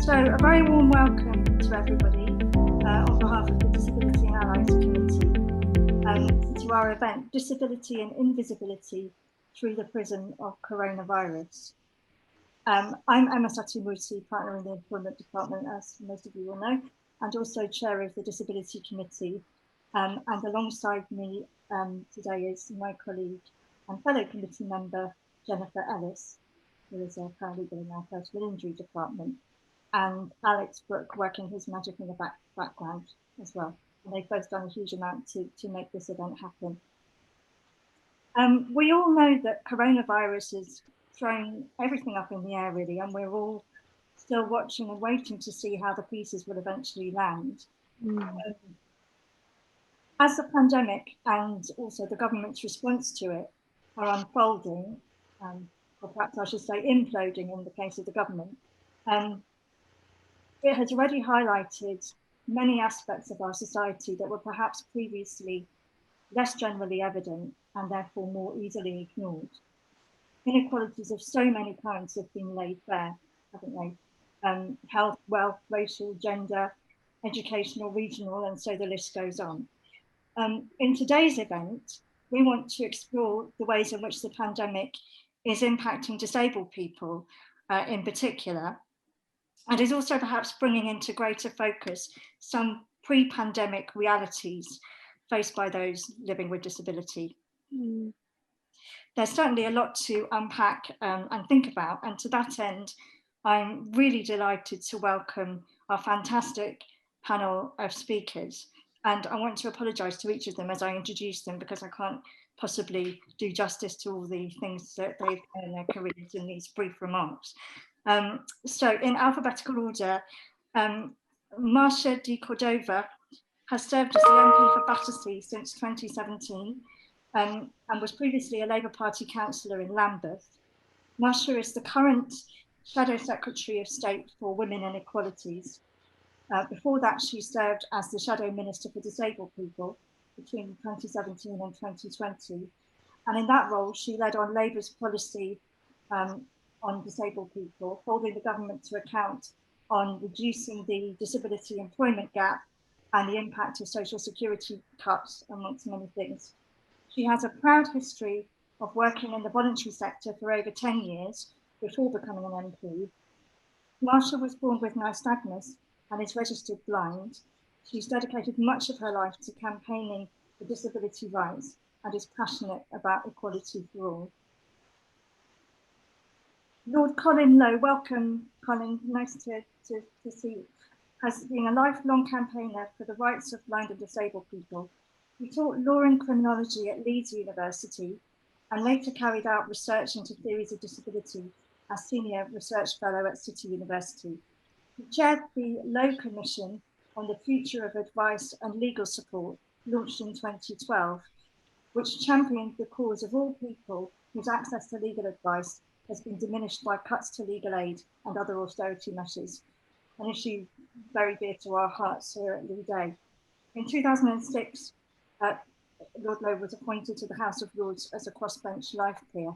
So a very warm welcome to everybody on behalf of the Disability and Allies Committee to our event, Disability and Invisibility Through the Prism of Coronavirus. I'm Emma Satumurti, partner in the Employment Department, as most of you will know, and also chair of the Disability Committee. And alongside me today is my colleague and fellow committee member, Jennifer Ellis, who is a paralegal in our personal injury department, and Alex Brooke working his magic in the background as well. And they've both done a huge amount to make this event happen. We all know that coronavirus has thrown everything up in the air really, and we're all still watching and waiting to see how the pieces will eventually land. As the pandemic and also the government's response to it are unfolding, or perhaps I should say imploding in the case of the government, it has already highlighted many aspects of our society that were perhaps previously less generally evident and therefore more easily ignored. Inequalities of so many kinds have been laid bare, haven't they? Health, wealth, racial, gender, educational, regional, and so the list goes on. In today's event, we want to explore the ways in which the pandemic is impacting disabled people in particular, and is also perhaps bringing into greater focus some pre-pandemic realities faced by those living with disability. There's certainly a lot to unpack and think about, and to that end, I'm really delighted to welcome our fantastic panel of speakers. And I want to apologise to each of them as I introduce them, because I can't possibly do justice to all the things that they've done in their careers in these brief remarks. So in alphabetical order, Marcia Di Cordova has served as the MP for Battersea since 2017 and was previously a Labour Party councillor in Lambeth. Marcia is the current Shadow Secretary of State for Women and Equalities. Before that, she served as the Shadow Minister for Disabled People between 2017 and 2020. And in that role, she led on Labour's policy on disabled people, holding the government to account on reducing the disability employment gap and the impact of social security cuts, amongst many things. She has a proud history of working in the voluntary sector for over 10 years before becoming an MP. Marcia was born with nystagmus and is registered blind. She's dedicated much of her life to campaigning for disability rights and is passionate about equality for all. Lord Colin Lowe, welcome Colin, nice to see you, has been a lifelong campaigner for the rights of blind and disabled people. He taught law and criminology at Leeds University and later carried out research into theories of disability as Senior Research Fellow at City University. He chaired the Lowe Commission on the Future of Advice and Legal Support, launched in 2012, which championed the cause of all people whose access to legal advice has been diminished by cuts to legal aid and other austerity measures, an issue very dear to our hearts here at Leigh Day. In 2006, Lord Lowe was appointed to the House of Lords as a crossbench life peer.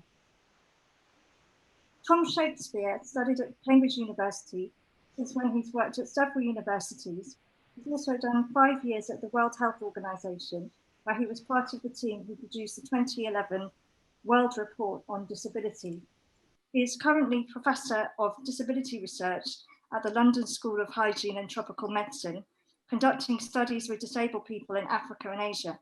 Tom Shakespeare studied at Cambridge University since when he's worked at several universities. He's also done 5 years at the World Health Organization, where he was part of the team who produced the 2011 World Report on Disability. He is currently Professor of Disability Research at the London School of Hygiene and Tropical Medicine, conducting studies with disabled people in Africa and Asia,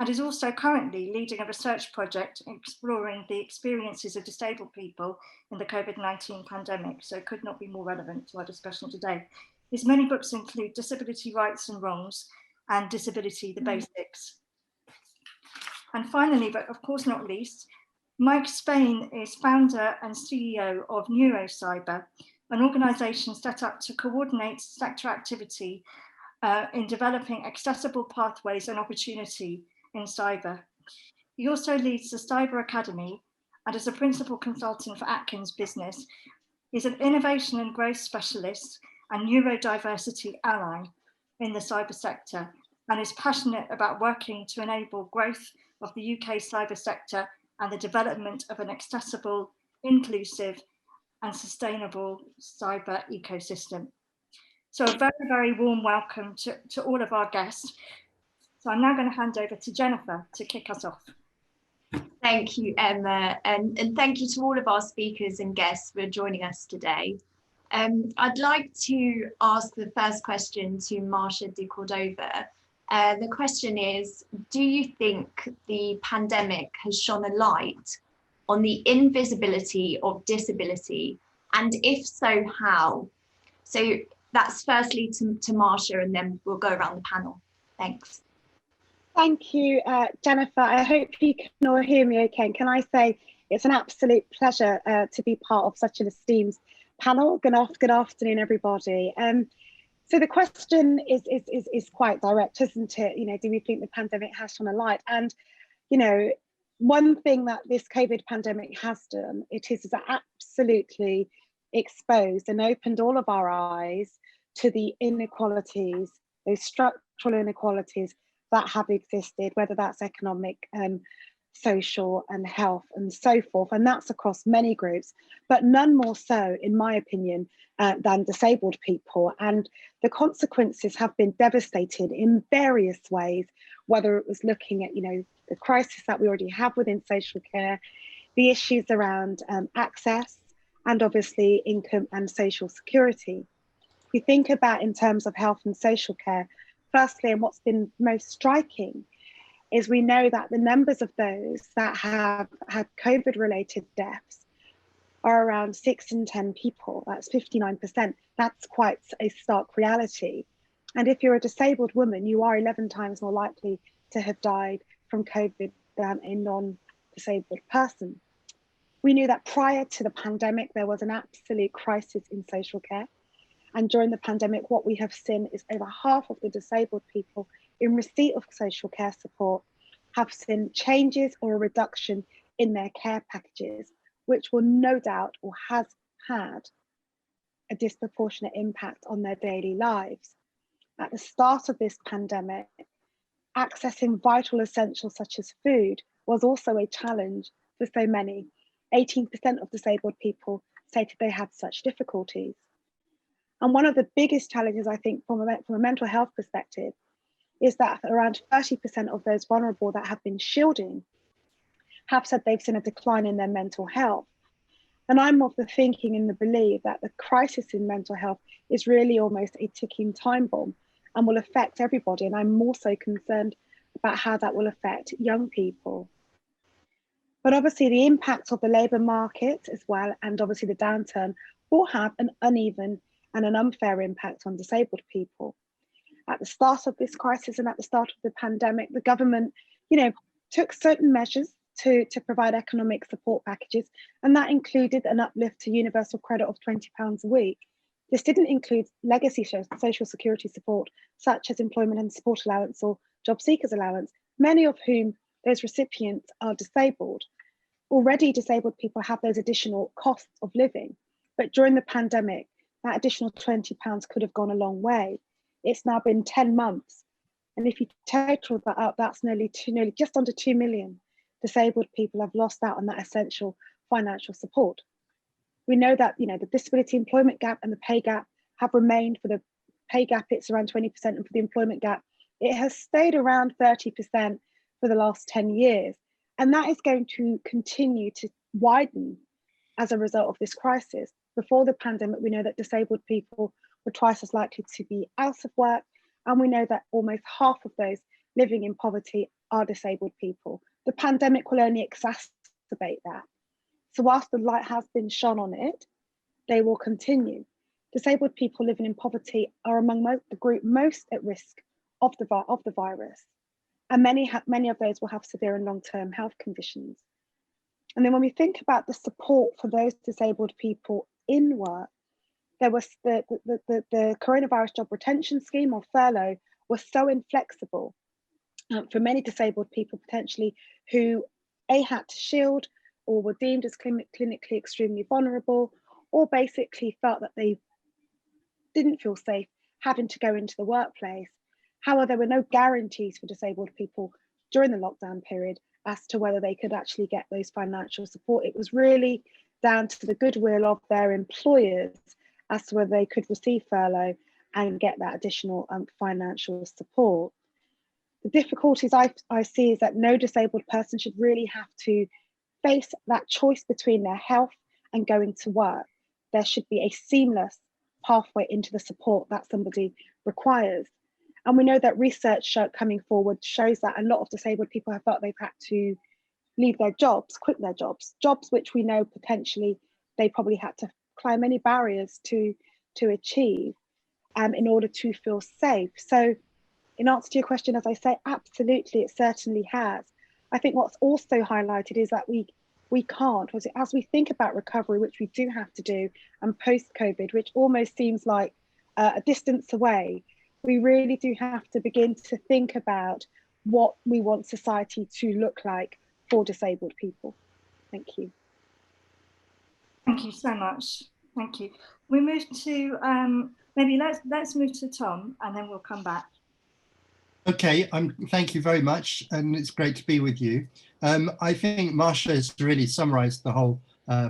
and is also currently leading a research project exploring the experiences of disabled people in the COVID-19 pandemic, so it could not be more relevant to our discussion today. His many books include Disability Rights and Wrongs and Disability, the Basics. And finally, but of course not least, Mike Spain is founder and CEO of NeuroCyber, an organisation set up to coordinate sector activity in developing accessible pathways and opportunity in cyber. He also leads the Cyber Academy and is a principal consultant for Atkins Business. He's an innovation and growth specialist and neurodiversity ally in the cyber sector and is passionate about working to enable growth of the UK cyber sector and the development of an accessible, inclusive and sustainable cyber ecosystem. So a very, very warm welcome to all of our guests. So I'm now going to hand over to Jennifer to kick us off. Thank you, Emma, and thank you to all of our speakers and guests for joining us today. I'd like to ask the first question to Marcia de Cordova. The question is, do you think the pandemic has shone a light on the invisibility of disability? And if so, how? So that's firstly to Marcia, and then we'll go around the panel. Thanks. Thank you, Jennifer. I hope you can all hear me okay. Can I say it's an absolute pleasure to be part of such an esteemed panel. Good afternoon, everybody. So the question is quite direct, isn't it? You know, do we think the pandemic has shone a light? And, you know, one thing that this COVID pandemic has done, it is absolutely exposed and opened all of our eyes to the inequalities, those structural inequalities that have existed, whether that's economic, social and health and so forth, and that's across many groups, but none more so, in my opinion, than disabled people. And the consequences have been devastating in various ways, whether it was looking at, you know, the crisis that we already have within social care, the issues around access, and obviously income and social security. If we think about in terms of health and social care, firstly, and what's been most striking is we know that the numbers of those that have had COVID-related deaths are around 6 in 10 people. That's 59%. That's quite a stark reality. And if you're a disabled woman, you are 11 times more likely to have died from COVID than a non-disabled person. We knew that prior to the pandemic, there was an absolute crisis in social care. And during the pandemic, what we have seen is over half of the disabled people in receipt of social care support have seen changes or a reduction in their care packages, which will no doubt or has had a disproportionate impact on their daily lives. At the start of this pandemic, accessing vital essentials such as food was also a challenge for so many. 18% of disabled people stated they had such difficulties. And one of the biggest challenges, I think, from a mental health perspective, is that around 30% of those vulnerable that have been shielding have said they've seen a decline in their mental health. And I'm of the thinking and the belief that the crisis in mental health is really almost a ticking time bomb and will affect everybody. And I'm more so concerned about how that will affect young people. But obviously the impact of the labour market as well, and obviously the downturn, will have an uneven and an unfair impact on disabled people. At the start of this crisis and at the start of the pandemic, the government, you know, took certain measures to provide economic support packages, and that included an uplift to universal credit of £20 a week. This didn't include legacy social security support, such as employment and support allowance or job seekers allowance, many of whom those recipients are disabled. Already disabled people have those additional costs of living, but during the pandemic, that additional £20 could have gone a long way. It's now been 10 months. And if you total that up, that's nearly just under 2 million disabled people have lost out on that essential financial support. We know that, you know, the disability employment gap and the pay gap have remained. For the pay gap, it's around 20%, and for the employment gap, it has stayed around 30% for the last 10 years. And that is going to continue to widen as a result of this crisis. Before the pandemic, we know that disabled people were twice as likely to be out of work. And we know that almost half of those living in poverty are disabled people. The pandemic will only exacerbate that. So whilst the light has been shone on it, they will continue. Disabled people living in poverty are among the group most at risk of the virus. And many of those will have severe and long-term health conditions. And then when we think about the support for those disabled people in work, there was the coronavirus job retention scheme, or furlough, was so inflexible for many disabled people potentially who had to shield or were deemed as clinically extremely vulnerable, or basically felt that they didn't feel safe having to go into the workplace. However, there were no guarantees for disabled people during the lockdown period as to whether they could actually get those financial support. It was really down to the goodwill of their employers as to whether they could receive furlough and get that additional financial support. The difficulties I see is that no disabled person should really have to face that choice between their health and going to work. There should be a seamless pathway into the support that somebody requires. And we know that research coming forward shows that a lot of disabled people have felt they've had to leave their jobs, quit their jobs which we know potentially they probably had to climb many barriers to achieve in order to feel safe. So in answer to your question, as I say, absolutely, it certainly has. I think what's also highlighted is that we can't, as we think about recovery, which we do have to do, and post-COVID, which almost seems like a distance away, we really do have to begin to think about what we want society to look like for disabled people. Thank you. Thank you so much. Thank you. We move to, maybe let's move to Tom and then we'll come back. Okay, thank you very much, and it's great to be with you. I think Marsha has really summarised the whole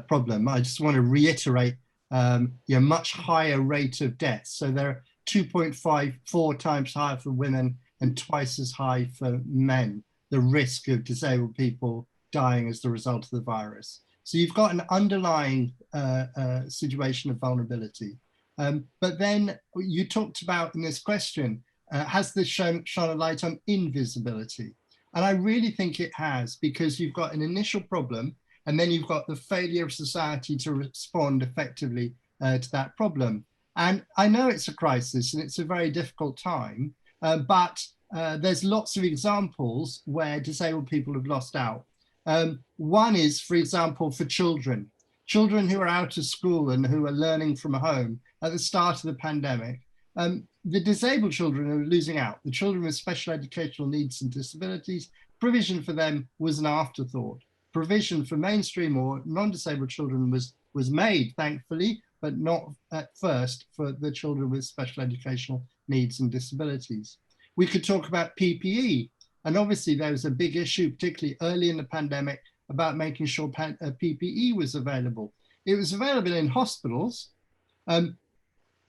problem. I just want to reiterate much higher rate of deaths. So they're 2.54 times higher for women and twice as high for men, the risk of disabled people dying as the result of the virus. So you've got an underlying situation of vulnerability. But then you talked about in this question, has this shone a light on invisibility? And I really think it has, because you've got an initial problem and then you've got the failure of society to respond effectively to that problem. And I know it's a crisis and it's a very difficult time, but there's lots of examples where disabled people have lost out. One is, for example, for children who are out of school and who are learning from home at the start of the pandemic. The disabled children are losing out. The children with special educational needs and disabilities, provision for them was an afterthought. Provision for mainstream or non-disabled children was made, thankfully, but not at first for the children with special educational needs and disabilities. We could talk about PPE, and obviously there was a big issue, particularly early in the pandemic, about making sure PPE was available. It was available in hospitals.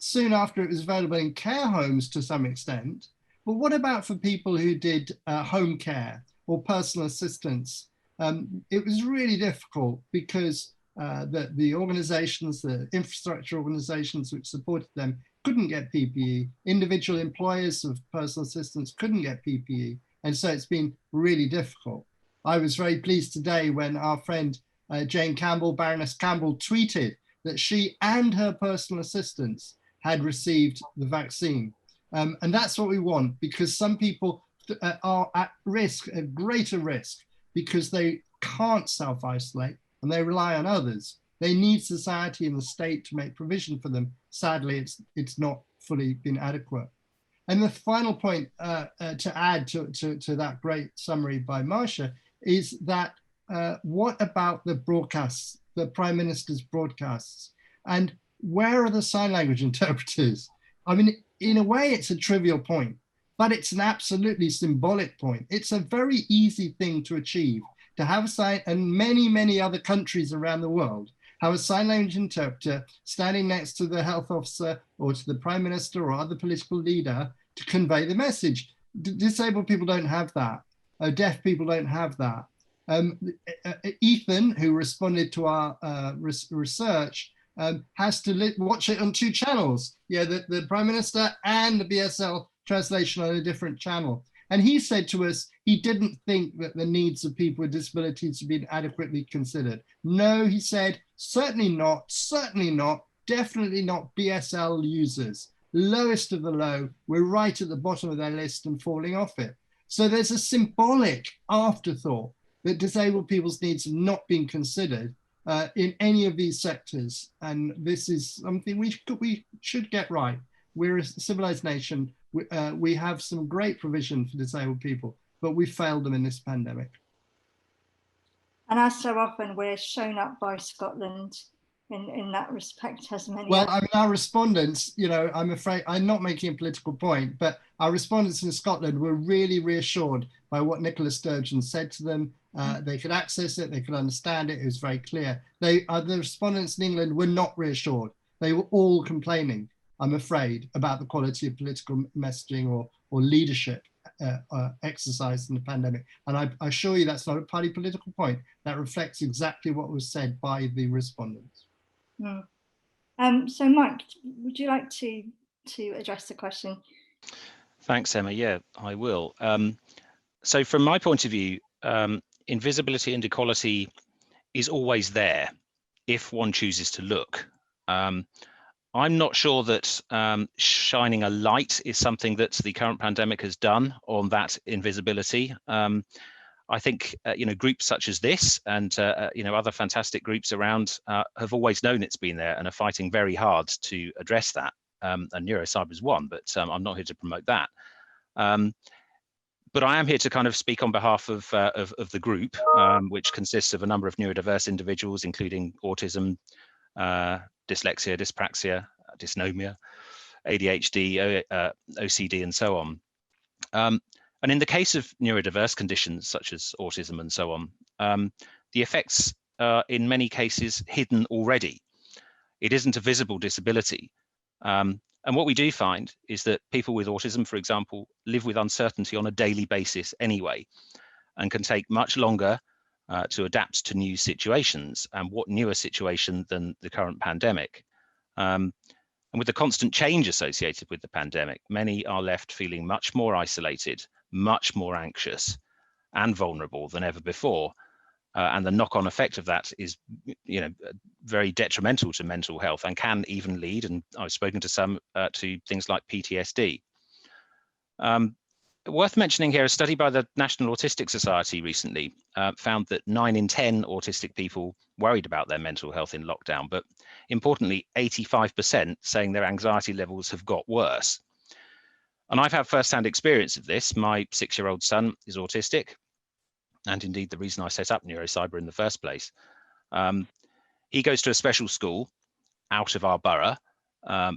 Soon after, it was available in care homes to some extent. But what about for people who did home care or personal assistance? It was really difficult because the organizations, the infrastructure organizations which supported them couldn't get PPE. Individual employers of personal assistants couldn't get PPE. And so it's been really difficult. I was very pleased today when our friend Jane Campbell, Baroness Campbell, tweeted that she and her personal assistants had received the vaccine. And that's what we want, because some people are at risk, at greater risk, because they can't self-isolate and they rely on others. They need society and the state to make provision for them. Sadly, it's not fully been adequate. And the final point to add to that great summary by Marsha is that what about the broadcasts, the Prime Minister's broadcasts? And where are the sign language interpreters? I mean, in a way, it's a trivial point, but it's an absolutely symbolic point. It's a very easy thing to achieve, to have a sign, and many other countries around the world have a sign language interpreter standing next to the health officer or to the Prime Minister or other political leader to convey the message. Disabled people don't have that. Deaf people don't have that. Ethan, who responded to our research, has to watch it on 2 channels. Yeah, the Prime Minister and the BSL translation on a different channel. And he said to us, he didn't think that the needs of people with disabilities had been adequately considered. No, he said, certainly not, definitely not BSL users. Lowest of the low, we're right at the bottom of their list and falling off it. So there's a symbolic afterthought that disabled people's needs have not been considered in any of these sectors. And this is something we should get right. We're a civilized nation. We have some great provision for disabled people, but we failed them in this pandemic. And as so often, we're shown up by Scotland in that respect, as many. Well, I mean, our respondents, you know, I'm afraid I'm not making a political point, but our respondents in Scotland were really reassured by what Nicola Sturgeon said to them. They could access it, they could understand it, it was very clear. The respondents in England were not reassured. They were all complaining, I'm afraid, about the quality of political messaging or leadership exercised in the pandemic. And I assure you that's not a party political point. That reflects exactly what was said by the respondents. So Mike, would you like to address the question? Thanks, Emma. Yeah, I will. So from my point of view, invisibility and equality is always there if one chooses to look. I'm not sure that shining a light is something that the current pandemic has done on that invisibility. I think you know, groups such as this and you know, other fantastic groups around have always known it's been there and are fighting very hard to address that. And Neurocyber is one, but I'm not here to promote that. But I am here to kind of speak on behalf of the group, which consists of a number of neurodiverse individuals, including autism, dyslexia, dyspraxia, dysnomia, ADHD, OCD, and so on. And in the case of neurodiverse conditions such as autism and so on, the effects are in many cases hidden already. It isn't a visible disability. And what we do find is that people with autism, for example, live with uncertainty on a daily basis anyway, and can take much longer to adapt to new situations. And what newer situation than the current pandemic? And with the constant change associated with the pandemic, many are left feeling much more isolated, much more anxious and vulnerable than ever before. And the knock-on effect of that is, you know, very detrimental to mental health and can even lead, and I've spoken to some, to things like PTSD. Worth mentioning here, a study by the National Autistic Society recently found that 9 in 10 autistic people worried about their mental health in lockdown, but importantly, 85% saying their anxiety levels have got worse. And I've had first-hand experience of this. My 6-year-old son is autistic, and indeed the reason I set up Neurocyber in the first place. He goes to a special school out of our borough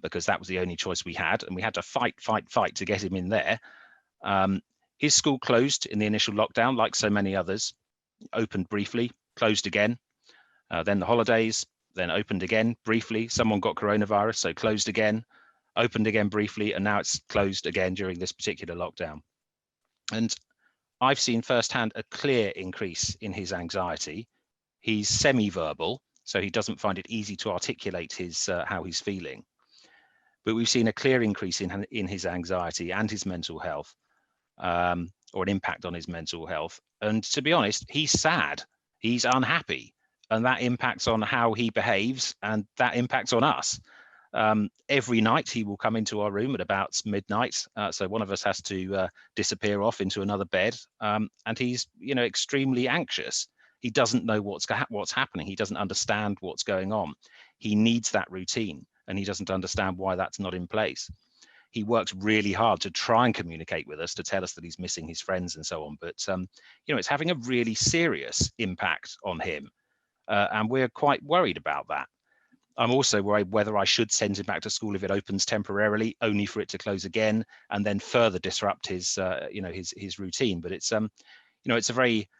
because that was the only choice we had, and we had to fight to get him in there. His school closed in the initial lockdown, like so many others, opened briefly, closed again, then the holidays, then opened again briefly. Someone got coronavirus, so closed again, opened again briefly, and now it's closed again during this particular lockdown. And I've seen firsthand a clear increase in his anxiety. He's semi-verbal, so he doesn't find it easy to articulate his how he's feeling. But we've seen a clear increase in his anxiety and his mental health, or an impact on his mental health. And to be honest, he's sad, he's unhappy, and that impacts on how he behaves, and that impacts on us. Every night he will come into our room at about midnight, so one of us has to disappear off into another bed, and he's, you know, extremely anxious. He doesn't know what's happening. He doesn't understand what's going on. He needs that routine, and he doesn't understand why that's not in place. He works really hard to try and communicate with us, to tell us that he's missing his friends and so on. But you know, it's having a really serious impact on him, and we're quite worried about that. I'm also worried whether I should send him back to school if it opens temporarily, only for it to close again and then further disrupt his, you know, his routine. But it's, you know, it's a very,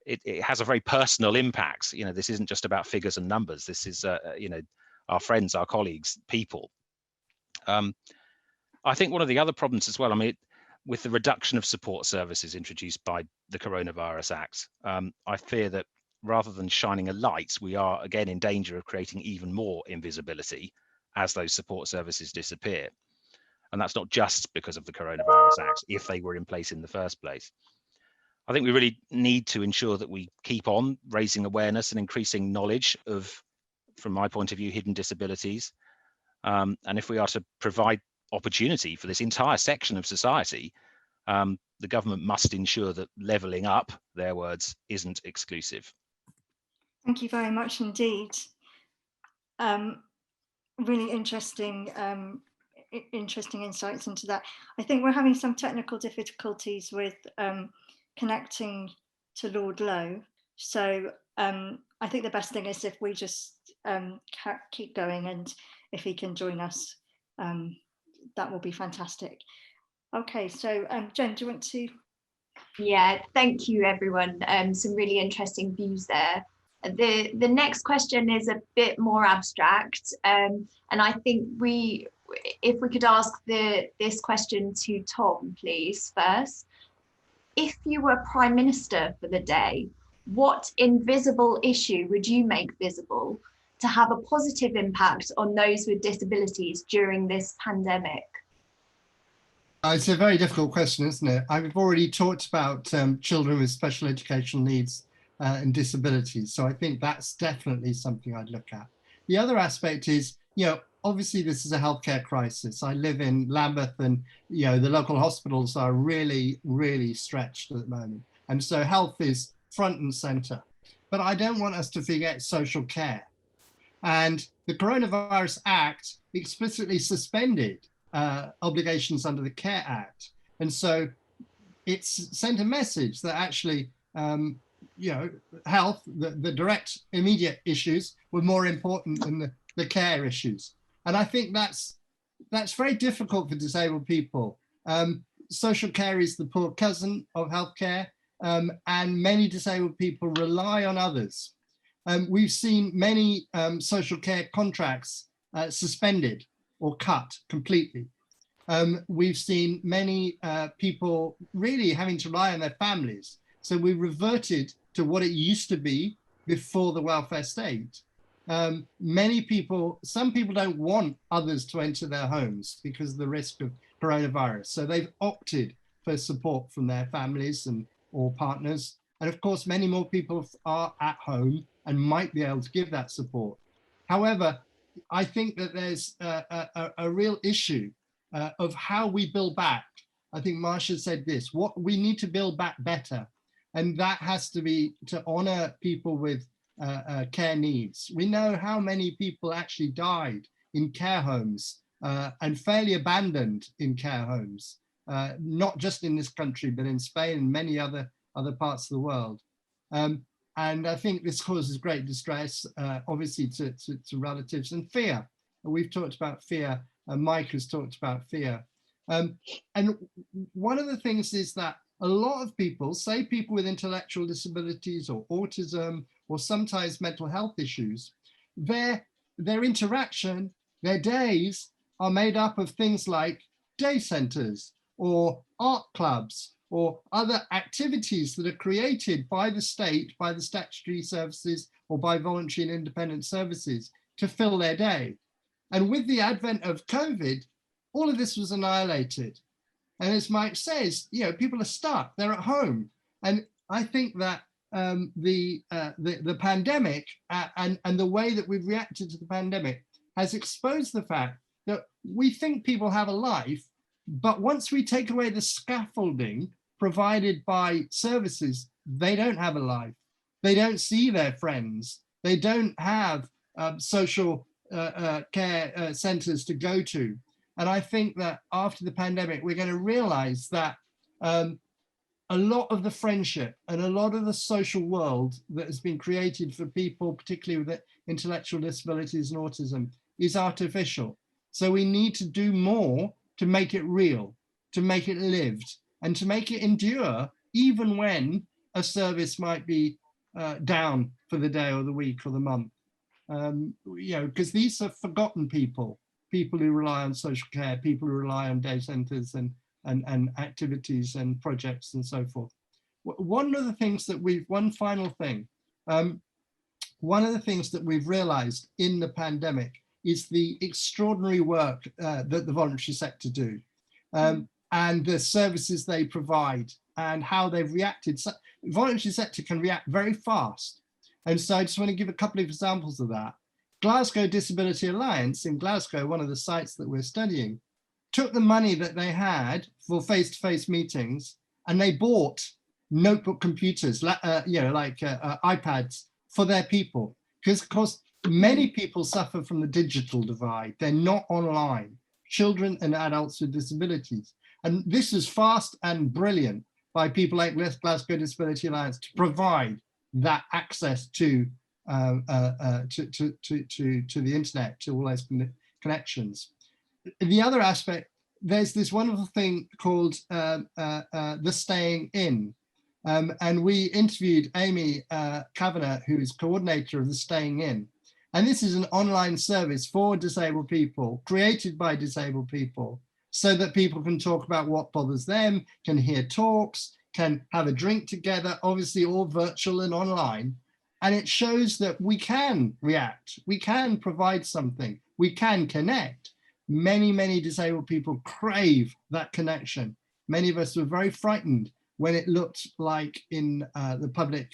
it has a very personal impact. You know, this isn't just about figures and numbers. This is, you know, our friends, our colleagues, people. I think one of the other problems as well, I mean, with the reduction of support services introduced by the Coronavirus Act, I fear that rather than shining a light, we are again in danger of creating even more invisibility as those support services disappear. And that's not just because of the Coronavirus Act, if they were in place in the first place. I think we really need to ensure that we keep on raising awareness and increasing knowledge of, from my point of view, hidden disabilities. And if we are to provide opportunity for this entire section of society, the government must ensure that levelling up, their words, isn't exclusive. Thank you very much indeed. Really interesting, interesting insights into that. I think we're having some technical difficulties with connecting to Lord Lowe. So I think the best thing is if we just keep going, and if he can join us, that will be fantastic. Okay, so Jen, do you want to? Yeah, thank you everyone. Some really interesting views there. The next question is a bit more abstract, and I think if we could ask this question to Tom, please, first. If you were Prime Minister for the day, what invisible issue would you make visible to have a positive impact on those with disabilities during this pandemic? It's a very difficult question, isn't it? I've already talked about children with special educational needs and disabilities, so I think that's definitely something I'd look at. The other aspect is, obviously this is a healthcare crisis. I live in Lambeth, and the local hospitals are really, really stretched at the moment. And so health is front and center. But I don't want us to forget social care. And the Coronavirus Act explicitly suspended obligations under the Care Act. And so it's sent a message that actually, health, the direct immediate issues were more important than the care issues. And I think that's very difficult for disabled people. Social care is the poor cousin of healthcare, and many disabled people rely on others. We've seen many social care contracts suspended or cut completely. We've seen many people really having to rely on their families. So we reverted to what it used to be before the welfare state. Some people don't want others to enter their homes because of the risk of coronavirus. So they've opted for support from their families or partners. And of course, many more people are at home and might be able to give that support. However, I think that there's a real issue of how we build back. I think Marsha said this, what we need to build back better. And that has to be to honor people with care needs. We know how many people actually died in care homes and fairly abandoned in care homes, not just in this country, but in Spain and many other parts of the world. And I think this causes great distress, obviously, to relatives, and fear. We've talked about fear, and Mike has talked about fear. And one of the things is that a lot of people, say people with intellectual disabilities or autism, or sometimes mental health issues, their interaction, their days are made up of things like day centers or art clubs or other activities that are created by the state, by the statutory services, or by voluntary and independent services to fill their day. And with the advent of COVID, all of this was annihilated. And as Mike says, people are stuck, they're at home. And I think that the pandemic and the way that we've reacted to the pandemic has exposed the fact that we think people have a life, but once we take away the scaffolding provided by services, they don't have a life. They don't see their friends. They don't have social care centers to go to. And I think that after the pandemic, we're going to realize that a lot of the friendship and a lot of the social world that has been created for people, particularly with intellectual disabilities and autism, is artificial. So we need to do more to make it real, to make it lived, and to make it endure, even when a service might be down for the day or the week or the month. Because these are forgotten people who rely on social care, people who rely on day centers and activities and projects and so forth. One of the things that one final thing, one of the things that we've realized in the pandemic is the extraordinary work that the voluntary sector do and the services they provide and how they've reacted. So, the voluntary sector can react very fast. And so I just want to give a couple of examples of that. Glasgow Disability Alliance in Glasgow, one of the sites that we're studying, took the money that they had for face-to-face meetings and they bought notebook computers, like iPads for their people. Because of course, many people suffer from the digital divide. They're not online, children and adults with disabilities. And this is fast and brilliant by people like Glasgow Disability Alliance to provide that access to to the internet, to all those connections. The other aspect, there's this wonderful thing called the staying in. And we interviewed Amy Kavanagh, who is coordinator of the Staying In. And this is an online service for disabled people, created by disabled people, so that people can talk about what bothers them, can hear talks, can have a drink together, obviously all virtual and online. And it shows that we can react, we can provide something, we can connect. Many, many disabled people crave that connection. Many of us were very frightened when it looked like in the public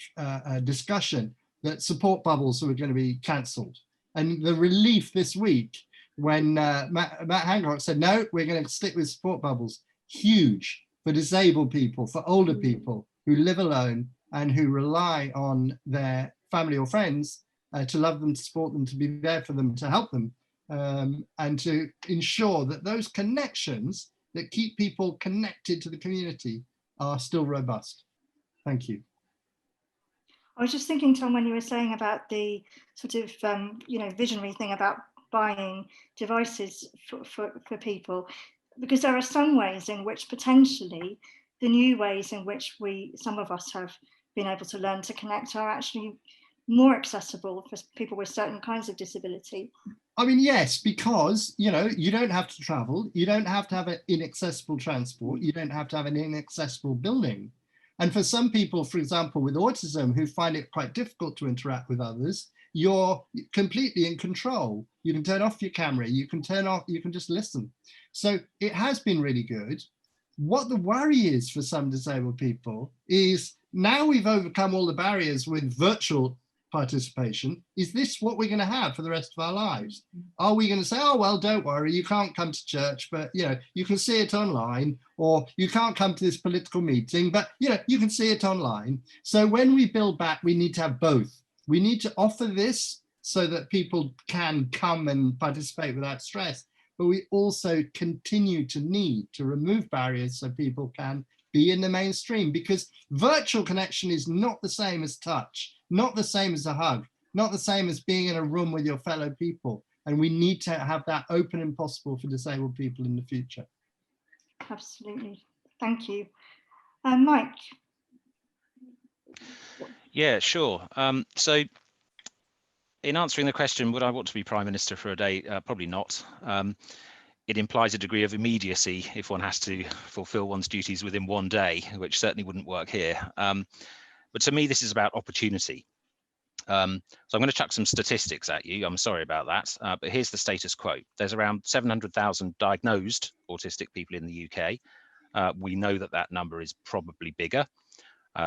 discussion that support bubbles were going to be cancelled. And the relief this week when Matt Hancock said, no, we're going to stick with support bubbles, huge for disabled people, for older people who live alone and who rely on their family or friends to love them, to support them, to be there for them, to help them, and to ensure that those connections that keep people connected to the community are still robust. Thank you. I was just thinking, Tom, when you were saying about the sort of, visionary thing about buying devices for people, because there are some ways in which potentially the new ways in which some of us have been able to learn to connect are actually more accessible for people with certain kinds of disability. I mean, yes, because, you don't have to travel, you don't have to have an inaccessible transport, you don't have to have an inaccessible building. And for some people, for example, with autism, who find it quite difficult to interact with others, you're completely in control. You can turn off your camera, you can just listen. So it has been really good. What the worry is for some disabled people is now we've overcome all the barriers with virtual participation. Is this what we're going to have for the rest of our lives? Are we going to say, oh, well, don't worry, you can't come to church, but you can see it online, or you can't come to this political meeting, but you can see it online. So when we build back, we need to have both. We need to offer this so that people can come and participate without stress, but we also continue to need to remove barriers so people can be in the mainstream, because virtual connection is not the same as touch, not the same as a hug, not the same as being in a room with your fellow people. And we need to have that open and possible for disabled people in the future. Absolutely. Thank you. Mike. Yeah, sure. So in answering the question, would I want to be Prime Minister for a day? Probably not. It implies a degree of immediacy if one has to fulfill one's duties within one day, which certainly wouldn't work here. But to me, this is about opportunity. So I'm going to chuck some statistics at you. I'm sorry about that, but here's the status quo. There's around 700,000 diagnosed autistic people in the UK. We know that that number is probably bigger.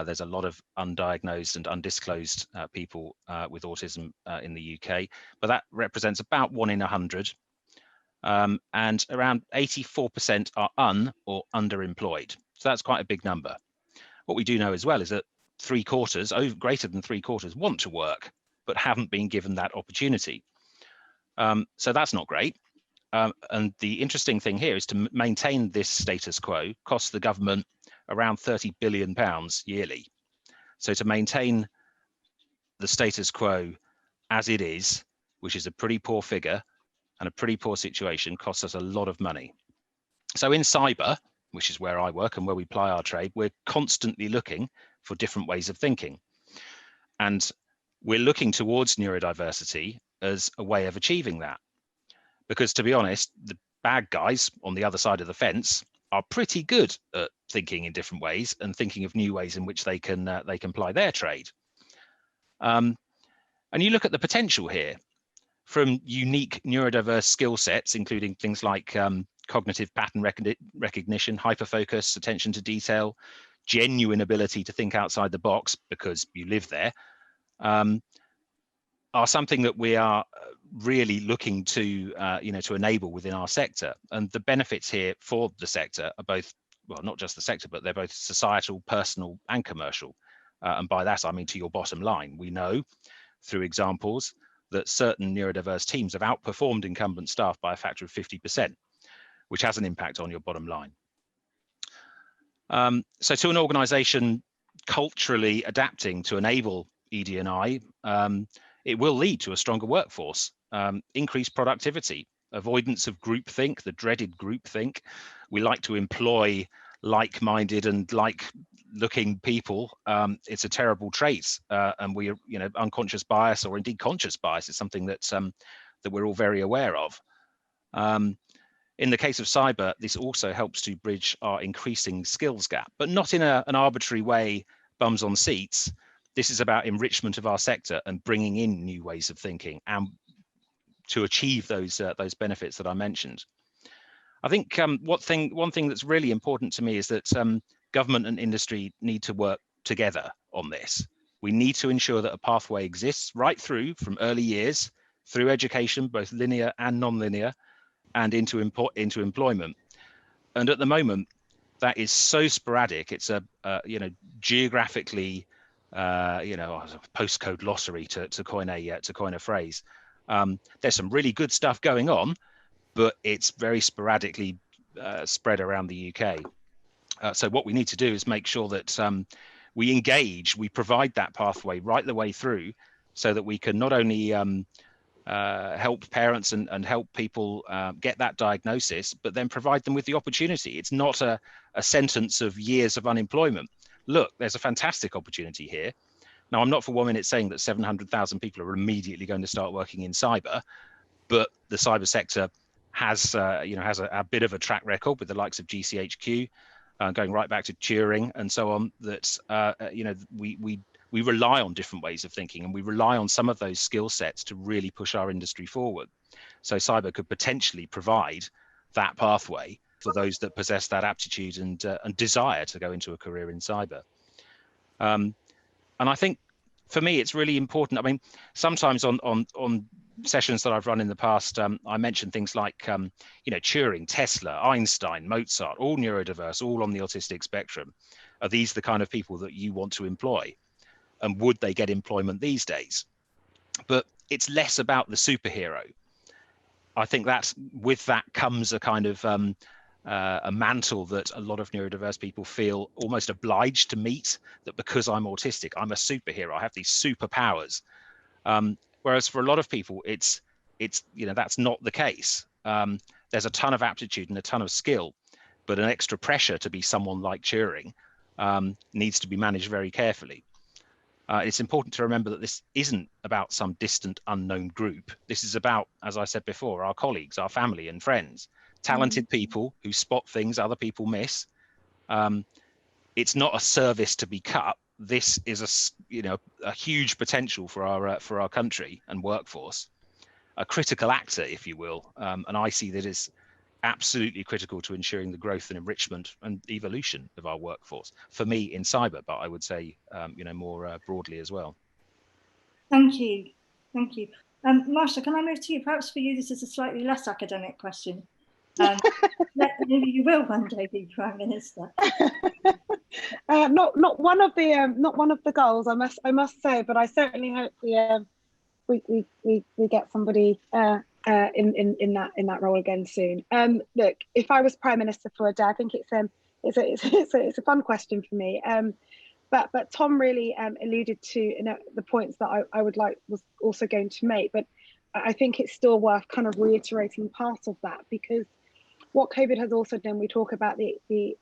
There's a lot of undiagnosed and undisclosed people with autism in the UK, but that represents about 1 in 100. And around 84% are or underemployed. So that's quite a big number. What we do know as well is that greater than three quarters want to work, but haven't been given that opportunity. So that's not great. And the interesting thing here is to maintain this status quo costs the government around £30 billion yearly. So to maintain the status quo as it is, which is a pretty poor figure and a pretty poor situation, costs us a lot of money. So in cyber, which is where I work and where we ply our trade, we're constantly looking for different ways of thinking. And we're looking towards neurodiversity as a way of achieving that. Because to be honest, the bad guys on the other side of the fence are pretty good at thinking in different ways and thinking of new ways in which they can ply their trade. And you look at the potential here from unique neurodiverse skill sets, including things like cognitive pattern recognition, hyperfocus, attention to detail, genuine ability to think outside the box because you live there, are something that we are really looking to to enable within our sector. And the benefits here for the sector are both, well, not just the sector, but they're both societal, personal and commercial. And by that I mean to your bottom line. We know through examples that certain neurodiverse teams have outperformed incumbent staff by a factor of 50%, which has an impact on your bottom line. So to an organisation culturally adapting to enable ED&I, it will lead to a stronger workforce, increased productivity, avoidance of groupthink, the dreaded groupthink. We like to employ like-minded and like-looking people. It's a terrible trait, and we, unconscious bias, or indeed conscious bias, is something that that we're all very aware of. In the case of cyber, this also helps to bridge our increasing skills gap, but not in an arbitrary way, bums on seats. This is about enrichment of our sector and bringing in new ways of thinking, and to achieve those benefits that I mentioned. I think one thing that's really important to me is that government and industry need to work together on this. We need to ensure that a pathway exists right through, from early years, through education, both linear and non-linear, and into employment. And at the moment, that is so sporadic. It's a geographically postcode lottery, to coin a phrase. There's some really good stuff going on, but it's very sporadically spread around the UK. So what we need to do is make sure that we engage, we provide that pathway right the way through, so that we can not only help parents and help people get that diagnosis, but then provide them with the opportunity. It's not a sentence of years of unemployment. Look, there's a fantastic opportunity here. Now, I'm not for 1 minute saying that 700,000 people are immediately going to start working in cyber, but the cyber sector has a bit of a track record with the likes of GCHQ, going right back to Turing and so on. That we rely on different ways of thinking, and we rely on some of those skill sets to really push our industry forward. So cyber could potentially provide that pathway for those that possess that aptitude and desire to go into a career in cyber. And I think for me, it's really important. I mean, sometimes on sessions that I've run in the past, I mentioned things like, Turing, Tesla, Einstein, Mozart, all neurodiverse, all on the autistic spectrum. Are these the kind of people that you want to employ? And would they get employment these days? But it's less about the superhero. I think with that comes a kind of a mantle that a lot of neurodiverse people feel almost obliged to meet, that because I'm autistic, I'm a superhero, I have these superpowers. Whereas for a lot of people, it's that's not the case. There's a ton of aptitude and a ton of skill, but an extra pressure to be someone like Turing needs to be managed very carefully. It's important to remember that this isn't about some distant unknown group. This is about, as I said before, our colleagues, our family and friends, talented people who spot things other people miss. It's not a service to be cut. This is a huge potential for our country and workforce, a critical actor, if you will. And I see that as absolutely critical to ensuring the growth and enrichment and evolution of our workforce. For me, in cyber, but I would say more broadly as well. Thank you. Marsha, can I move to you? Perhaps for you, this is a slightly less academic question. Maybe you will one day be Prime Minister. Not one of the goals, I must say, but I certainly hope we get somebody in that role again soon. Look, if I was Prime Minister for a day, I think it's a fun question for me. But Tom really alluded to the points that I was also going to make, but I think it's still worth kind of reiterating part of that, because what COVID has also done, we talk about the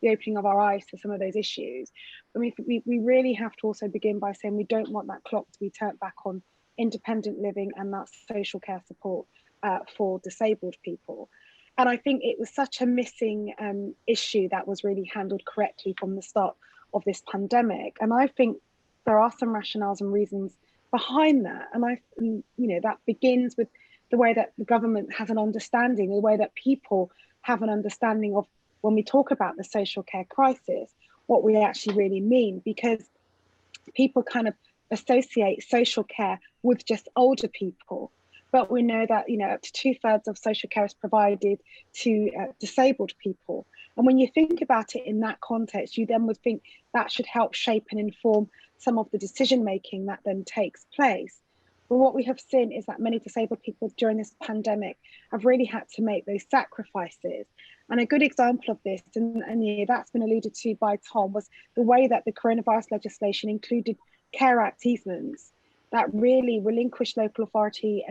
opening of our eyes to some of those issues. I mean, we really have to also begin by saying we don't want that clock to be turned back on independent living and that social care support for disabled people. And I think it was such a missing issue that was really handled correctly from the start of this pandemic. And I think there are some rationales and reasons behind that. And that begins with the way that the government has an understanding, the way that people have an understanding of, when we talk about the social care crisis, what we actually really mean, because people kind of associate social care with just older people. But we know that, up to 2/3 of social care is provided to disabled people. And when you think about it in that context, you then would think that should help shape and inform some of the decision making that then takes place. But what we have seen is that many disabled people during this pandemic have really had to make those sacrifices. And a good example of this, and that's been alluded to by Tom, was the way that the coronavirus legislation included care act easements. that really relinquished local authority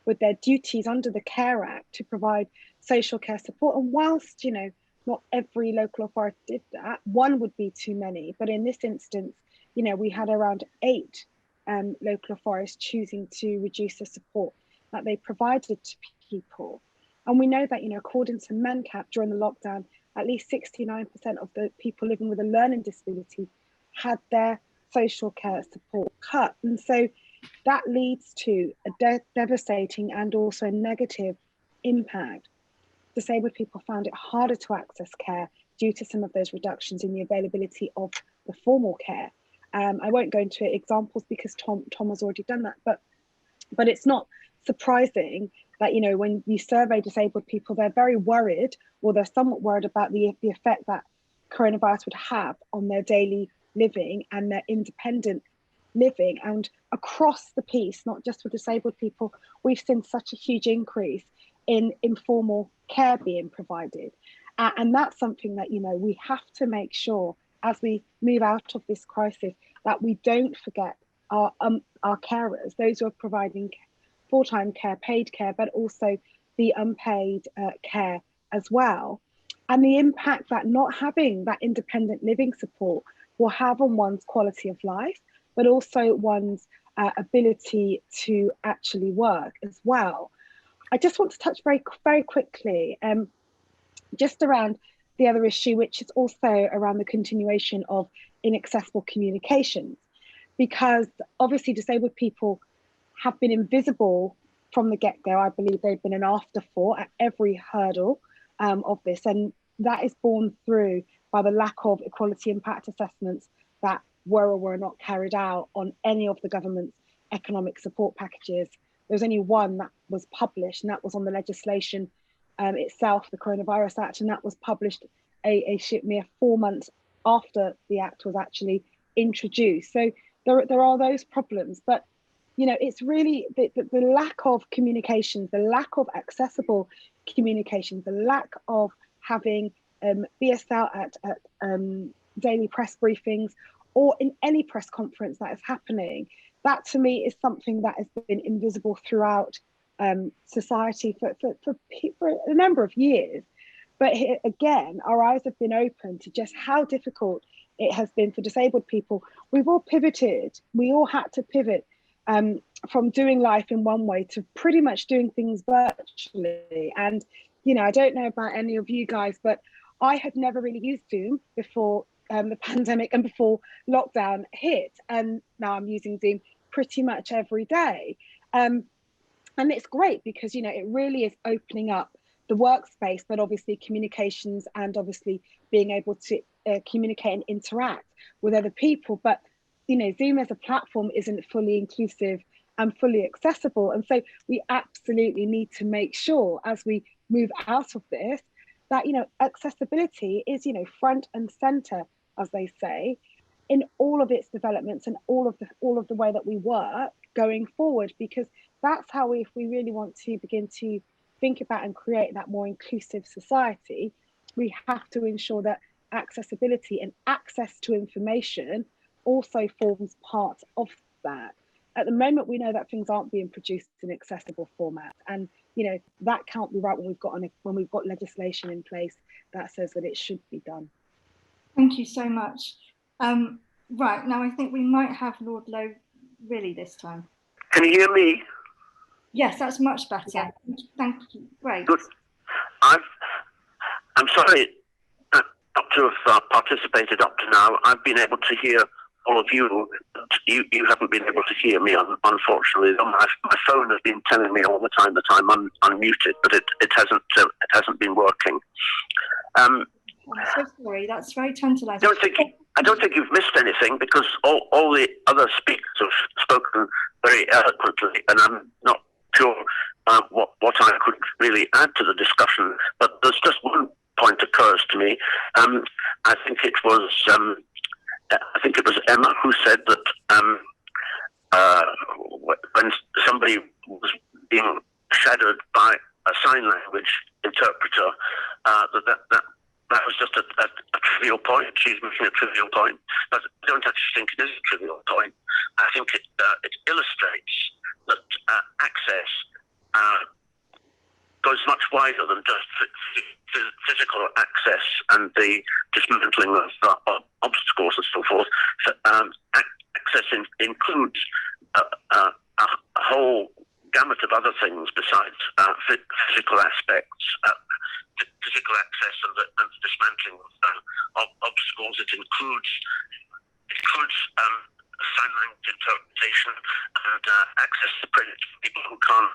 with their duties under the Care Act to provide social care support. And whilst, you know, not every local authority did that, one would be too many. But in this instance, you know, we had around 8 local authorities choosing to reduce the support that they provided to people. And we know that, you know, according to MenCap, during the lockdown, at least 69% of the people living with a learning disability had their social care support cut. And so that leads to a devastating and also negative impact. Disabled people found it harder to access care due to some of those reductions in the availability of the formal care. I won't go into examples because Tom has already done that, but it's not surprising that, you know, when you survey disabled people, they're very worried, or they're somewhat worried about the effect that coronavirus would have on their daily living and their independent living. And across the piece, not just for disabled people, we've seen such a huge increase in informal care being provided. And that's something that, you know, we have to make sure as we move out of this crisis that we don't forget our carers, those who are providing full-time care, paid care, but also the unpaid care as well. And the impact that not having that independent living support will have on one's quality of life, but also one's ability to actually work as well. I just want to touch very, very quickly just around the other issue, which is also around the continuation of inaccessible communications, because obviously disabled people have been invisible from the get-go. I believe they've been an afterthought at every hurdle of this, and that is borne through by the lack of equality impact assessments that were or were not carried out on any of the government's economic support packages. There was only one that was published, and that was on the legislation itself, the Coronavirus Act, and that was published a mere 4 months after the act was actually introduced. So there are those problems, but you know, it's really the lack of communications, the lack of accessible communications, the lack of having BSL at daily press briefings or in any press conference that is happening. That to me is something that has been invisible throughout society for a number of years. But here, again, our eyes have been open to just how difficult it has been for disabled people. We've all pivoted. We all had to pivot from doing life in one way to pretty much doing things virtually. And, you know, I don't know about any of you guys, but I had never really used Zoom before the pandemic and before lockdown hit. And now I'm using Zoom pretty much every day. And it's great because, you know, it really is opening up the workspace, but obviously communications and obviously being able to communicate and interact with other people. But, you know, Zoom as a platform isn't fully inclusive and fully accessible. And so we absolutely need to make sure as we move out of this that, you know, accessibility is, you know, front and center, as they say, in all of its developments and all of the way that we work going forward, because that's how if we really want to begin to think about and create that more inclusive society, we have to ensure that accessibility and access to information also forms part of that. At the moment, we know that things aren't being produced in accessible format, and you know that can't be right when we've got legislation in place that says that it should be done. Thank you so much. Right, now I think we might have Lord Lowe really this time. Can you hear me? Yes, that's much better. Yeah. Thank you. Great. Good. I'm sorry not to have participated up to now. I've been able to hear all of you. You haven't been able to hear me, unfortunately. My phone has been telling me all the time that I'm unmuted, but it hasn't been working. I'm so sorry. That's very tantalising. I don't think you've missed anything because all the other speakers have spoken very eloquently, and I'm not sure what I could really add to the discussion. But there's just one point occurs to me. I think it was Emma who said that when somebody was being shadowed by a sign language interpreter, that was just a trivial point. She's making a trivial point, but I don't actually think it is a trivial point. I think it illustrates wider than just physical access and the dismantling of obstacles and so forth. So, access includes a whole gamut of other things besides physical aspects. Physical access and the dismantling of obstacles. It includes sign language interpretation and access to print for people who can't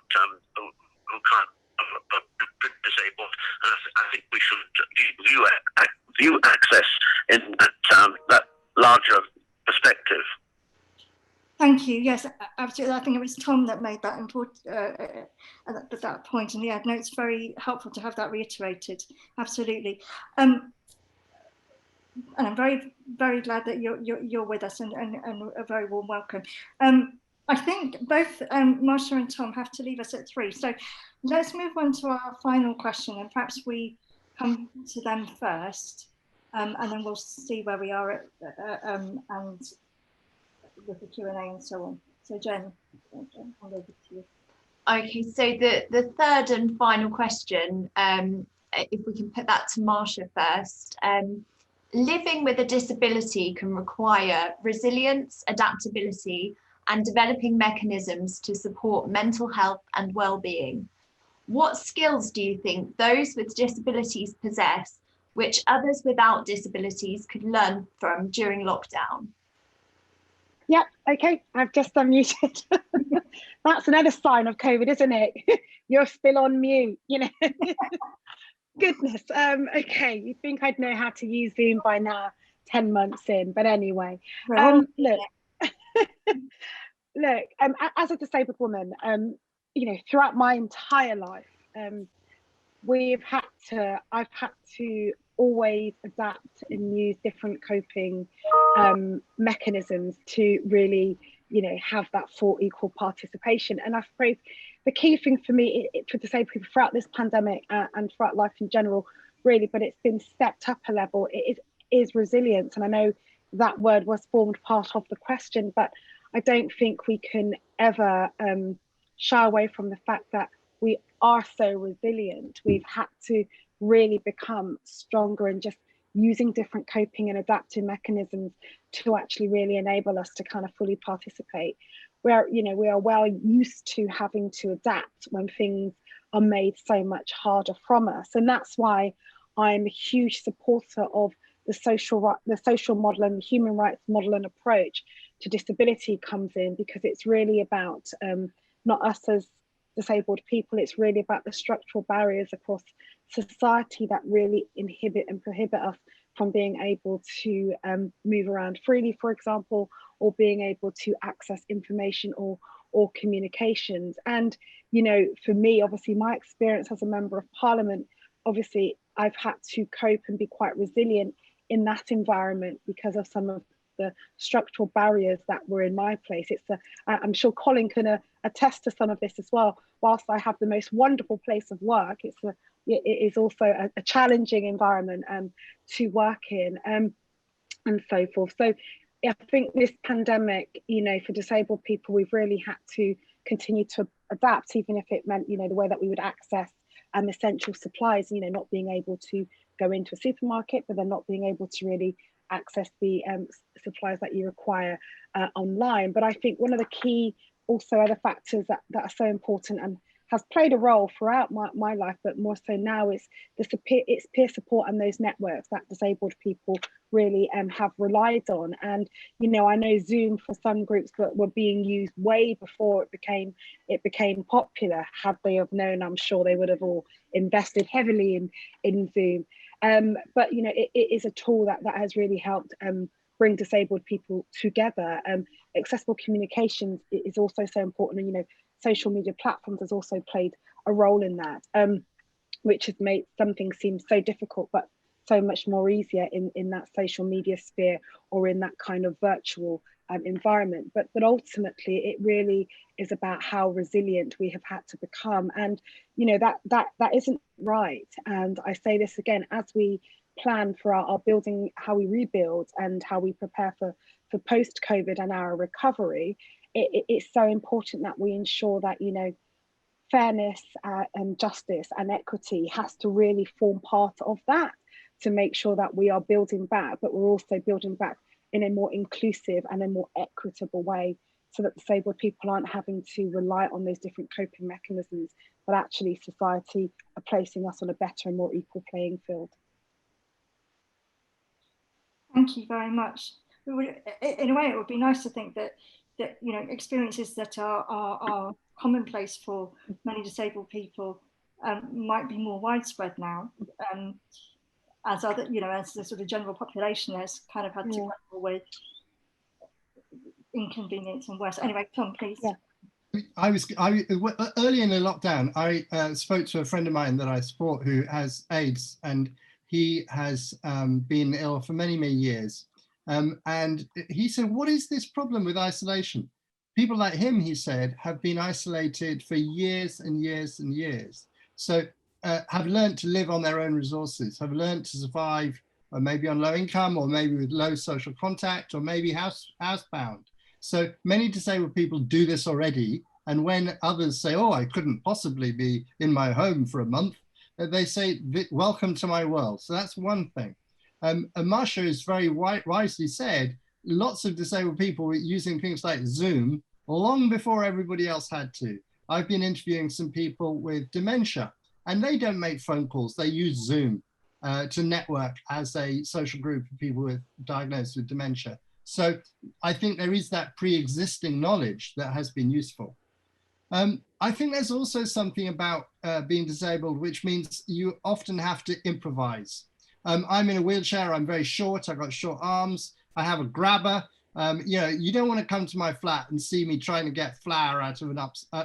print disabled. And I think we should view access in that larger perspective. Thank you. Yes, absolutely. I think it was Tom that made that important that point, and yeah, no, it's very helpful to have that reiterated. Absolutely, and I'm very, very glad that you're with us, and a very warm welcome. I think both Marsha and Tom have to leave us at 3, so let's move on to our final question, and perhaps we come to them first, and then we'll see where we are and with the Q&A and so on. So Jen, I'll hand over to you. Okay, so the third and final question, if we can put that to Marsha first. Living with a disability can require resilience, adaptability, and developing mechanisms to support mental health and well-being. What skills do you think those with disabilities possess, which others without disabilities could learn from during lockdown? Yep, okay, I've just unmuted. That's another sign of COVID, isn't it? You're still on mute, you know. Goodness, okay, you'd think I'd know how to use Zoom by now, 10 months in, but anyway. Look, as a disabled woman, you know, throughout my entire life, I've had to always adapt and use different coping mechanisms to really, you know, have that full equal participation. And I suppose the key thing for me for disabled people throughout this pandemic and throughout life in general, really, but it's been stepped up a level, it is resilience. And I know that word was formed part of the question, but I don't think we can ever shy away from the fact that we are so resilient. We've had to really become stronger and just using different coping and adaptive mechanisms to actually really enable us to kind of fully participate. Where, you know, we are well used to having to adapt when things are made so much harder from us. And that's why I'm a huge supporter of the social model and the human rights model and approach to disability comes in, because it's really about not us as disabled people, it's really about the structural barriers across society that really inhibit and prohibit us from being able to move around freely, for example, or being able to access information or communications. And, you know, for me, obviously, my experience as a member of parliament, obviously, I've had to cope and be quite resilient in that environment because of some of the structural barriers that were in my place. I'm sure Colin can attest to some of this as well. Whilst I have the most wonderful place of work, it is also a challenging environment to work in and so forth. So I think this pandemic, you know, for disabled people, we've really had to continue to adapt, even if it meant, you know, the way that we would access essential supplies, you know, not being able to go into a supermarket, but then not being able to really access the supplies that you require online. But I think one of the key also other factors that are so important and has played a role throughout my life, but more so now, is it's peer support and those networks that disabled people really have relied on. And, you know, I know Zoom for some groups were being used way before it became popular. Had they have known, I'm sure they would have all invested heavily in Zoom. But, you know, it is a tool that has really helped bring disabled people together. Accessible communications is also so important, and, you know, social media platforms has also played a role in that, which has made something seem so difficult, but so much more easier in that social media sphere or in that kind of virtual environment. But ultimately, it really is about how resilient we have had to become. And, you know, that isn't right. And I say this again, as we plan for our building, how we rebuild and how we prepare for post-COVID and our recovery, it's so important that we ensure that, you know, fairness and justice and equity has to really form part of that, to make sure that we are building back, but we're also building back in a more inclusive and a more equitable way, so that disabled people aren't having to rely on those different coping mechanisms, but actually society are placing us on a better and more equal playing field. Thank you very much. In a way, it would be nice to think that you know, experiences that are commonplace for many disabled people might be more widespread now, as other, you know, as the sort of general population has kind of had to grapple with inconvenience and worse. Anyway, Tom, please. Yeah. Early in the lockdown, I spoke to a friend of mine that I support who has AIDS, and he has been ill for many, many years. And he said, what is this problem with isolation? People like him, he said, have been isolated for years and years and years. So have learned to live on their own resources, have learned to survive, or maybe on low income, or maybe with low social contact, or maybe housebound. So many disabled people do this already. And when others say, oh, I couldn't possibly be in my home for a month, they say, welcome to my world. So that's one thing. Marsha has very wisely said, lots of disabled people were using things like Zoom long before everybody else had to. I've been interviewing some people with dementia, and they don't make phone calls. They use Zoom to network as a social group of people diagnosed with dementia. So I think there is that pre-existing knowledge that has been useful. I think there's also something about being disabled, which means you often have to improvise. I'm in a wheelchair, I'm very short, I've got short arms, I have a grabber. You know, you don't want to come to my flat and see me trying to get flour out of an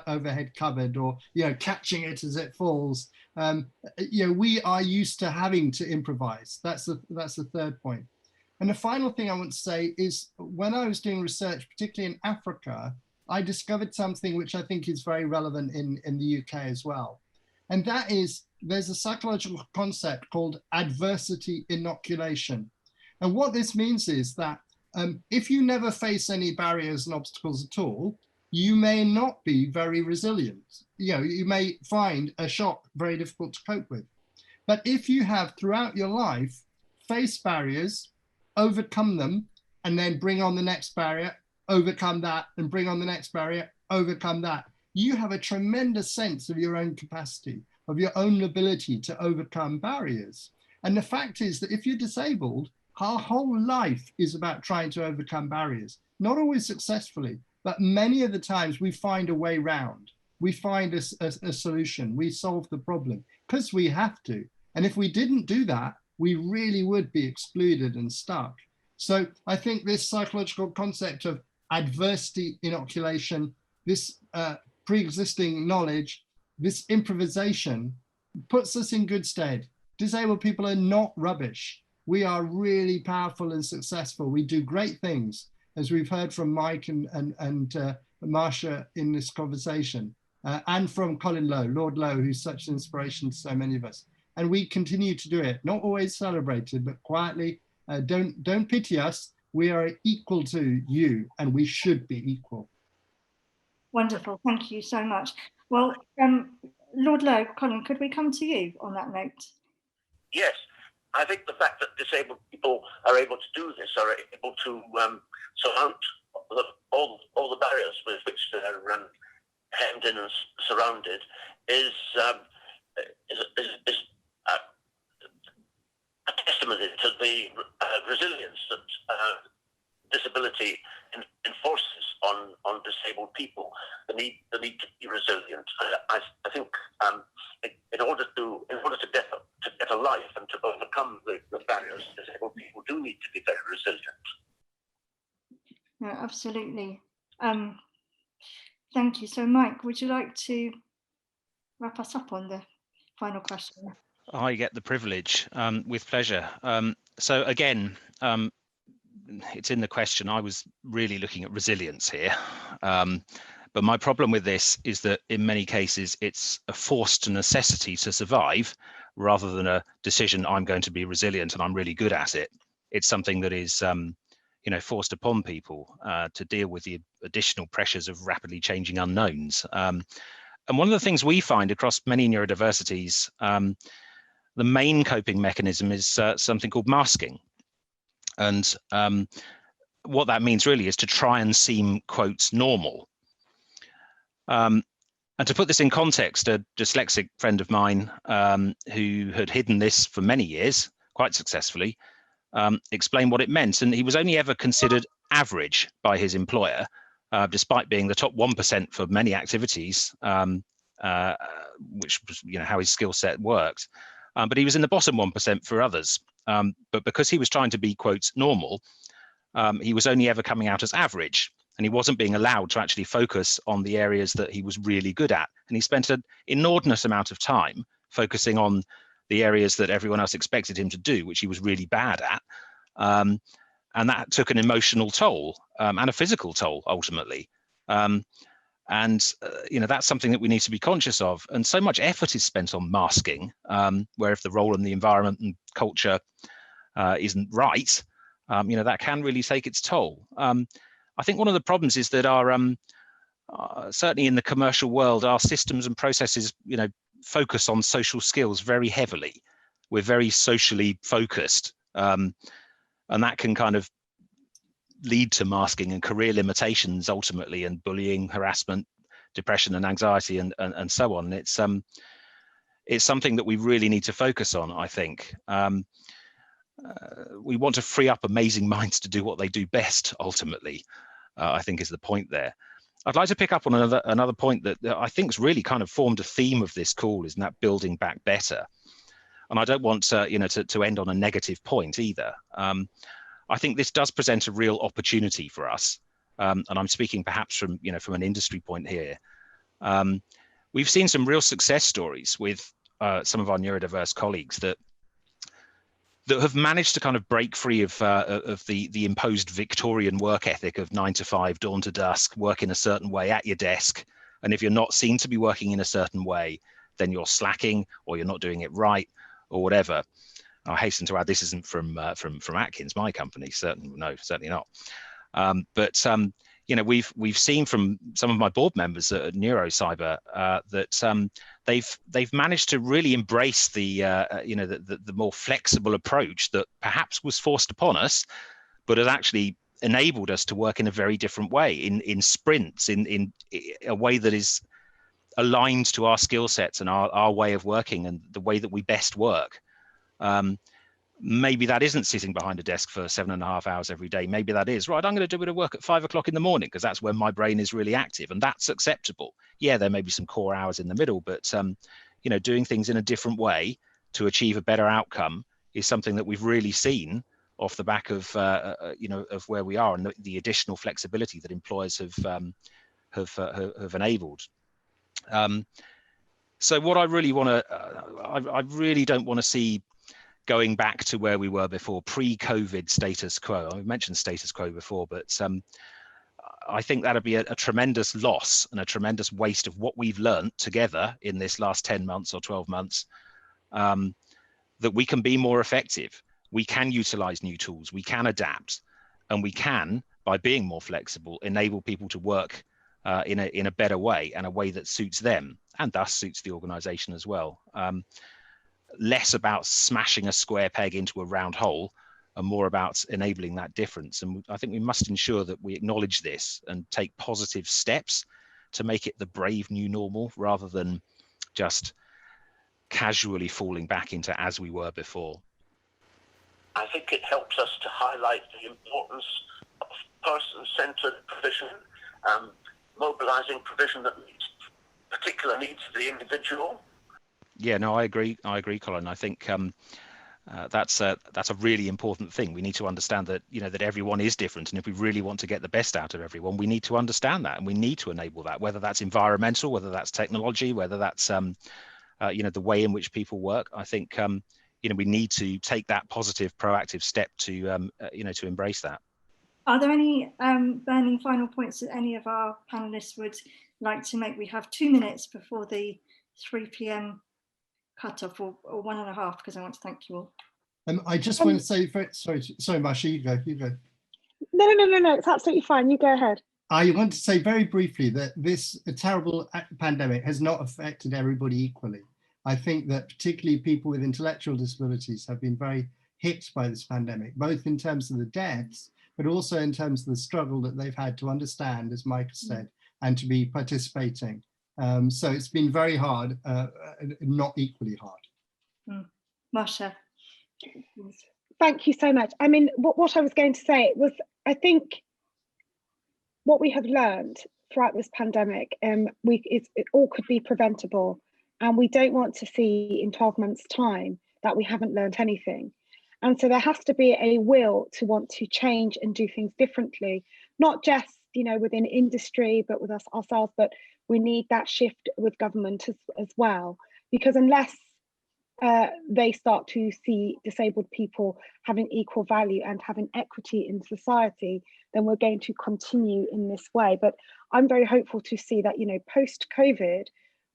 overhead cupboard, or, you know, catching it as it falls. You know, we are used to having to improvise. That's the third point. And the final thing I want to say is, when I was doing research, particularly in Africa, I discovered something which I think is very relevant in the UK as well. And that is, there's a psychological concept called adversity inoculation. And what this means is that if you never face any barriers and obstacles at all, you may not be very resilient. You know, you may find a shock very difficult to cope with. But if you have throughout your life faced barriers, overcome them, and then bring on the next barrier, overcome that, and bring on the next barrier, overcome that, you have a tremendous sense of your own capacity, of your own ability to overcome barriers. And the fact is that if you're disabled, our whole life is about trying to overcome barriers, not always successfully, but many of the times we find a way round. We find a solution, we solve the problem, because we have to. And if we didn't do that, we really would be excluded and stuck. So I think this psychological concept of adversity inoculation, this pre-existing knowledge, this improvisation, puts us in good stead. Disabled people are not rubbish. We are really powerful and successful. We do great things, as we've heard from Mike and Marsha in this conversation, and from Colin Lowe, Lord Lowe, who's such an inspiration to so many of us. And we continue to do it, not always celebrated, but quietly. Don't pity us. We are equal to you, and we should be equal. Wonderful, thank you so much. Well, Lord Lowe, Colin, could we come to you on that note? Yes, I think the fact that disabled people are able to do this, are able to surmount all the barriers with which they're hemmed in and surrounded, is a testimony to the resilience that disability enforces on disabled people. The need to be resilient. I think in order to get a life and to overcome the barriers, disabled people do need to be very resilient. No, absolutely. Thank you. So, Mike, would you like to wrap us up on the final question? I get the privilege, with pleasure. So again, it's in the question. I was really looking at resilience here. But my problem with this is that in many cases, it's a forced necessity to survive rather than a decision, I'm going to be resilient and I'm really good at it. It's something that is, you know, forced upon people to deal with the additional pressures of rapidly changing unknowns. And one of the things we find across many neurodiversities, the main coping mechanism is something called masking. And what that means really is to try and seem, quotes, normal. And to put this in context, a dyslexic friend of mine who had hidden this for many years, quite successfully, explained what it meant. And he was only ever considered average by his employer, despite being the top 1% for many activities, which was, how his skill set worked. But he was in the bottom 1% for others. But because he was trying to be, quotes, normal, he was only ever coming out as average, and he wasn't being allowed to actually focus on the areas that he was really good at. And he spent an inordinate amount of time focusing on the areas that everyone else expected him to do, which he was really bad at. And that took an emotional toll and a physical toll, ultimately. That's something that we need to be conscious of. And so much effort is spent on masking, where if the role in the environment and culture isn't right, that can really take its toll. I think one of the problems is that our, certainly in the commercial world, our systems and processes, focus on social skills very heavily. We're very socially focused, and that can kind of lead to masking and career limitations ultimately, and bullying, harassment, depression and anxiety, and so on. It's something that we really need to focus on, I think. We want to free up amazing minds to do what they do best, ultimately, I think is the point there. I'd like to pick up on another point that I think has really kind of formed a theme of this call, is that building back better. And I don't want to end on a negative point either. I think this does present a real opportunity for us. And I'm speaking perhaps from an industry point here. We've seen some real success stories with some of our neurodiverse colleagues that have managed to kind of break free of the imposed Victorian work ethic of 9 to 5, dawn to dusk, work in a certain way at your desk. And if you're not seen to be working in a certain way, then you're slacking or you're not doing it right or whatever. I hasten to add, this isn't from Atkins, my company. Certainly not. We've seen from some of my board members at Neurocyber that they've managed to really embrace the more flexible approach that perhaps was forced upon us, but has actually enabled us to work in a very different way, in sprints, in a way that is aligned to our skill sets and our way of working and the way that we best work. Maybe that isn't sitting behind a desk for 7.5 hours every day. Maybe that is, right, I'm going to do a bit of work at 5 o'clock in the morning because that's when my brain is really active, and that's acceptable. Yeah, there may be some core hours in the middle, but doing things in a different way to achieve a better outcome is something that we've really seen off the back of of where we are, and the additional flexibility that employers have enabled. So what I really want to, I really don't want to see going back to where we were before, pre-COVID status quo. I mentioned status quo before, but I think that'd be a tremendous loss and a tremendous waste of what we've learned together in this last 10 months or 12 months, that we can be more effective. We can utilize new tools, we can adapt, and we can, by being more flexible, enable people to work in a better way, and a way that suits them and thus suits the organization as well. Less about smashing a square peg into a round hole and more about enabling that difference. And I think we must ensure that we acknowledge this and take positive steps to make it the brave new normal, rather than just casually falling back into as we were before. I think it helps us to highlight the importance of person-centered provision, mobilizing provision that meets particular needs of the individual. Yeah, no, I agree, Colin. I think that's a really important thing. We need to understand that that everyone is different, and if we really want to get the best out of everyone, we need to understand that, and we need to enable that. Whether that's environmental, whether that's technology, whether that's the way in which people work. I think we need to take that positive, proactive step to to embrace that. Are there any burning final points that any of our panelists would like to make? We have 2 minutes before the 3 p.m. cut-off, or 1.5, because I want to thank you all. I just want to say, sorry, Marsha, you go. No, it's absolutely fine. You go ahead. I want to say very briefly that this terrible pandemic has not affected everybody equally. I think that particularly people with intellectual disabilities have been very hit by this pandemic, both in terms of the deaths, but also in terms of the struggle that they've had to understand, as Mike said, and to be participating. So it's been very hard, not equally hard. Marsha. Thank you so much. I mean, what I was going to say was, I think what we have learned throughout this pandemic, it all could be preventable. And we don't want to see in 12 months' time that we haven't learned anything. And so there has to be a will to want to change and do things differently, not just, you know, within industry, but with us ourselves, but we need that shift with government as well, because unless they start to see disabled people having equal value and having equity in society, then we're going to continue in this way. But I'm very hopeful to see that, you know, post-COVID,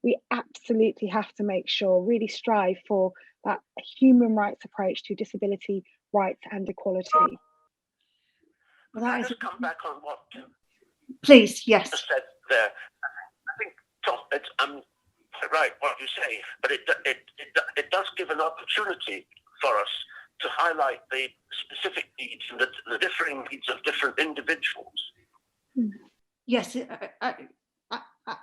we absolutely have to make sure, really strive for that human rights approach to disability rights and equality. Well, that is come back on what please, yes. just said there. I think Tom, it's right what you say, but it does give an opportunity for us to highlight the specific needs and the differing needs of different individuals. Yes,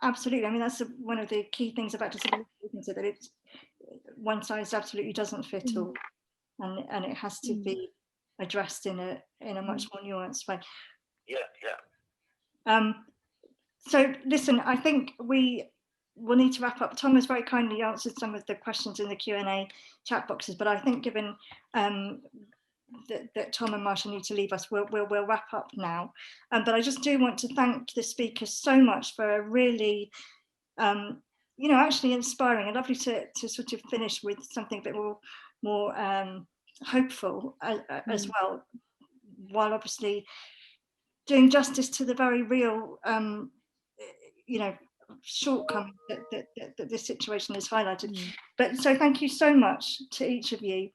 absolutely. I mean, that's one of the key things about disability, isn't it? That it's one size absolutely doesn't fit all, and it has to be addressed in a much more nuanced way. Yeah. So listen, I think we will need to wrap up. Tom has very kindly answered some of the questions in the Q&A chat boxes, but I think given that Tom and Marsha need to leave us, we'll wrap up now. But I just do want to thank the speakers so much for a really, you know, actually inspiring and lovely to sort of finish with something a bit more hopeful as well, while obviously doing justice to the very real, you know, shortcomings that this situation has highlighted. But so thank you so much to each of you.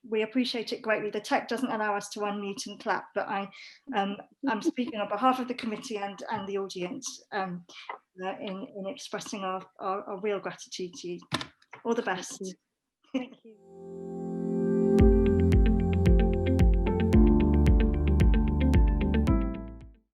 We appreciate it greatly. The tech doesn't allow us to unmute and clap, but I'm speaking on behalf of the committee and the audience in expressing our real gratitude to you. All the best. Thank you.